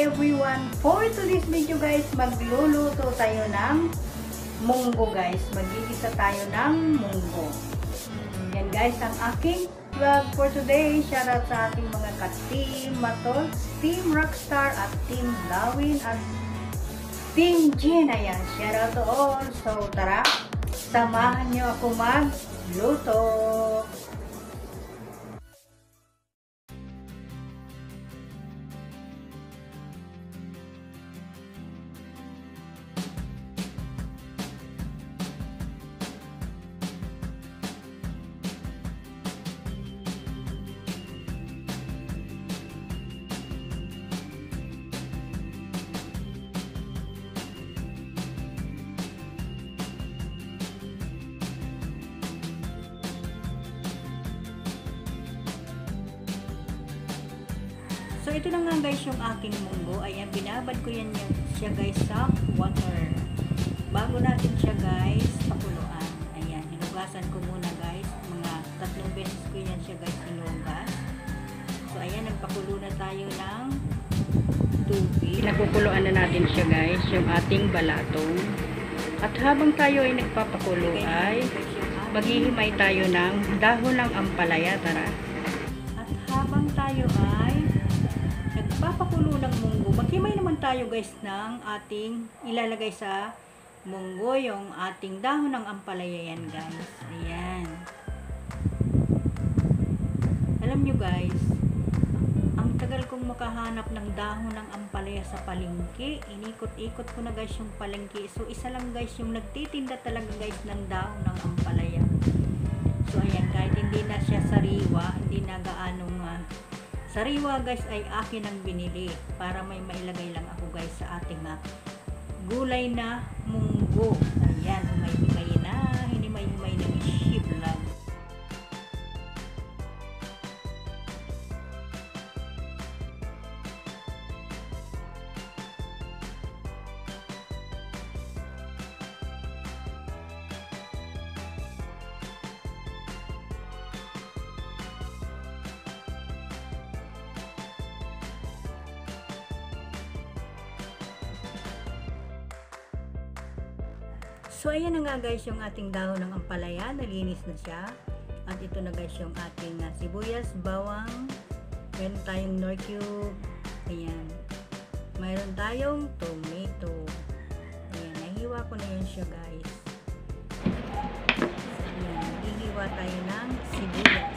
everyone! For today's video guys, magluluto tayo ng munggo guys. Magigisa tayo ng munggo. Yan guys, ang aking vlog for today. Shoutout sa ating mga ka-team Matol, Team Rockstar at Team Lawin at Team Jean. Ayan, shoutout to all. So tara, samahan nyo ako magluto. So, ito na nga guys yung aking munggo. Ayan, binabad ko yan siya guys sa water. Bago natin siya guys pakuluan. Ayan, hinugasan ko muna guys. Mga 3 beses ko yan siya guys hinugas. So, ayan, nagpakulo na tayo ng tubig. Nagkukuluan na natin siya guys, yung ating balatong. At habang tayo ay nagpapakulo ay maghihimay tayo ng dahon ng ampalaya. Tara. At habang tayo ay papakulo ng munggo, maghimay naman tayo guys ng ating ilalagay sa munggo, yung ating dahon ng ampalaya yan guys. Ayan. Alam nyo guys, ang tagal kong makahanap ng dahon ng ampalaya sa palengke. Inikot-ikot ko na guys yung palengke. So isa lang guys yung nagtitinda talaga guys ng dahon ng ampalaya. So ayan, kahit hindi na siya sariwa, hindi na gaanong sariwa guys ay akin ang binili para may mailagay lang ako guys sa ating gulay na munggo. Ayan, humay-himay na, hinimay-himay ng ship lang. So, ayan na nga guys yung ating dahon ng ampalaya. Nalinis na siya. At ito na guys yung ating sibuyas, bawang. Meron tayong nor cube. Ayan. Mayroon tayong tomato. Ayan. Nahiwa ko na yun siya guys. Ayan. Hihiwa tayo ng sibuyas.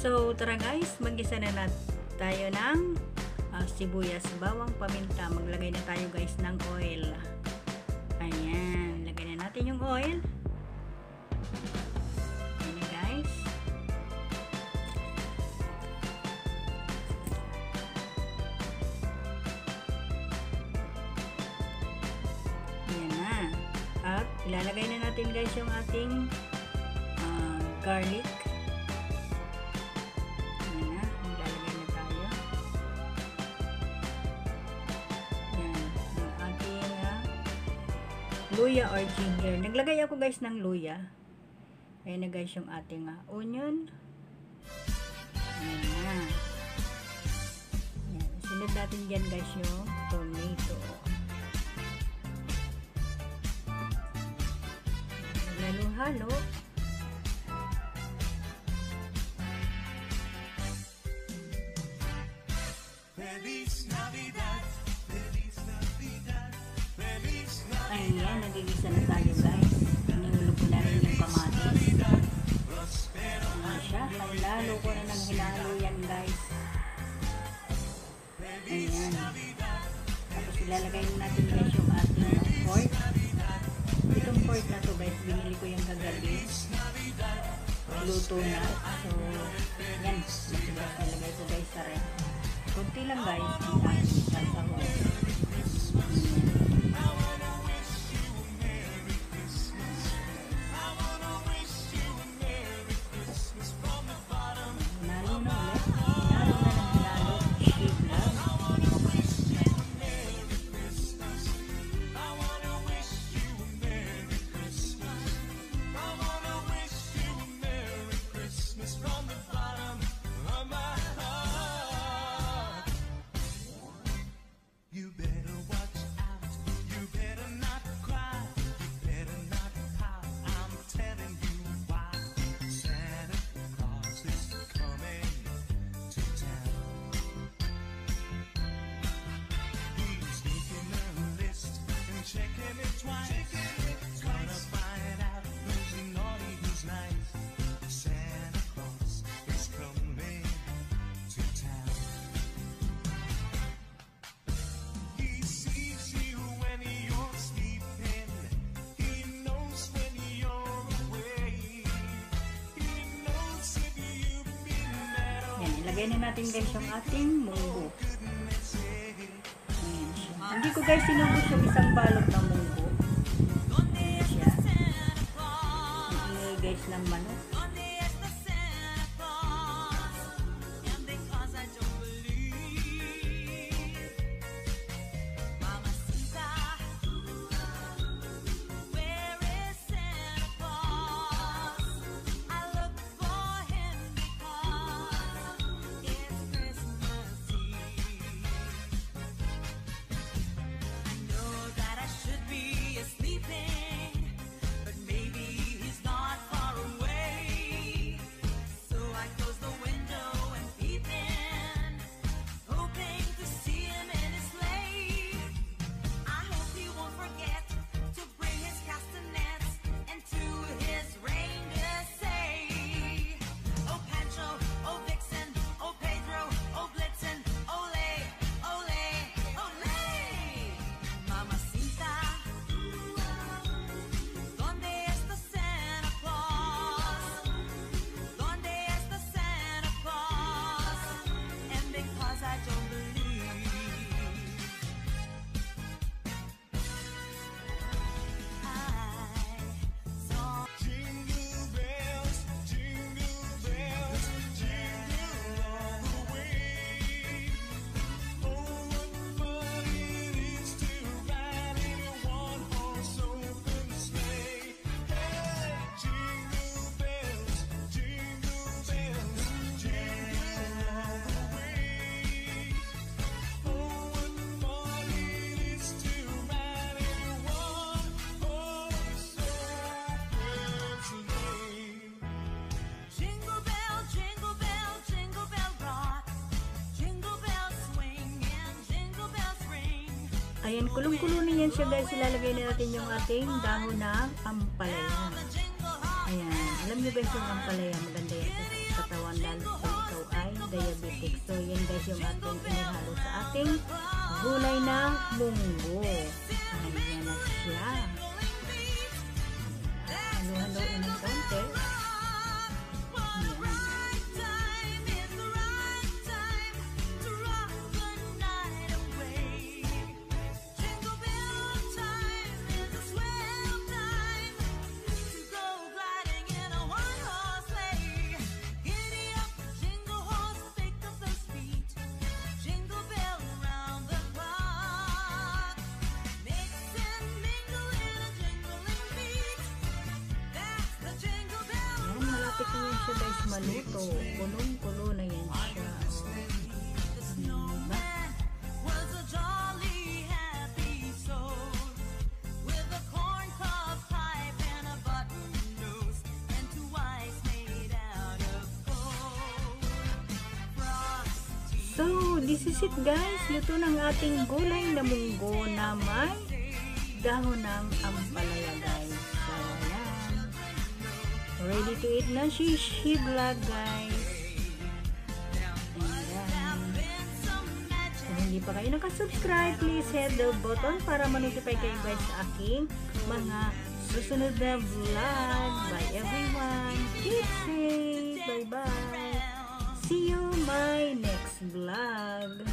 So, tara guys, mag-isa na tayo ng sibuyas, bawang, paminta. Maglagay na tayo guys ng oil. Ayan, lagay na natin yung oil. Ayan guys. Ayan na. At ilalagay na natin guys yung ating garlic. Luya or ginger. Naglagay ako guys ng luya. Ayan na guys yung ating onion. Ayan na. Ayan. Sunod natin dyan guys yung tomato. Halo-halo. Ayan, nagigisa na tayo guys. Hinihulog ko na rin yung kamatis. Ayan siya. Lalo ko na nang hinalo yan guys. Ayan. Tapos ilalagay natin guys yung ating pork. Itong pork na to guys, binili ko yung kagabi. Luto na. So, yan. Matigas nilagay ko guys sa rin. Kunti lang guys. Ang ating sasahog. Ilagay na natin guys yung ating munggo. Ayan siya. Hindi ko guys sinubos yung isang balot ng munggo. Ayan siya. Ilagay guys ng manok. Ayan, kulong-kulo na yan siya guys. Ilalagay na natin yung ating dahon ng ampalaya. Ayan, alam nyo guys yung ampalaya, maganda yan sa katawan lalo sa ay diabetic. So, yan guys yung ating inihalo sa ating gulay na munggo. Ayan na siya. Halo-haloin ng konti. Malapit na yan siya guys maluto. Kulong-kulo na yan siya. Diba? So, this is it guys. Luto ng ating gulay na munggo na may dahon ng ampalaya guys. So, ayan. Ready to eat na si vlog guys. Ayan. Kung hindi pa kayo nakasubscribe, please hit the button para ma-notify kayo guys sa aking mga susunod na vlog. Bye everyone. Keep safe. Bye bye. See you my next vlog.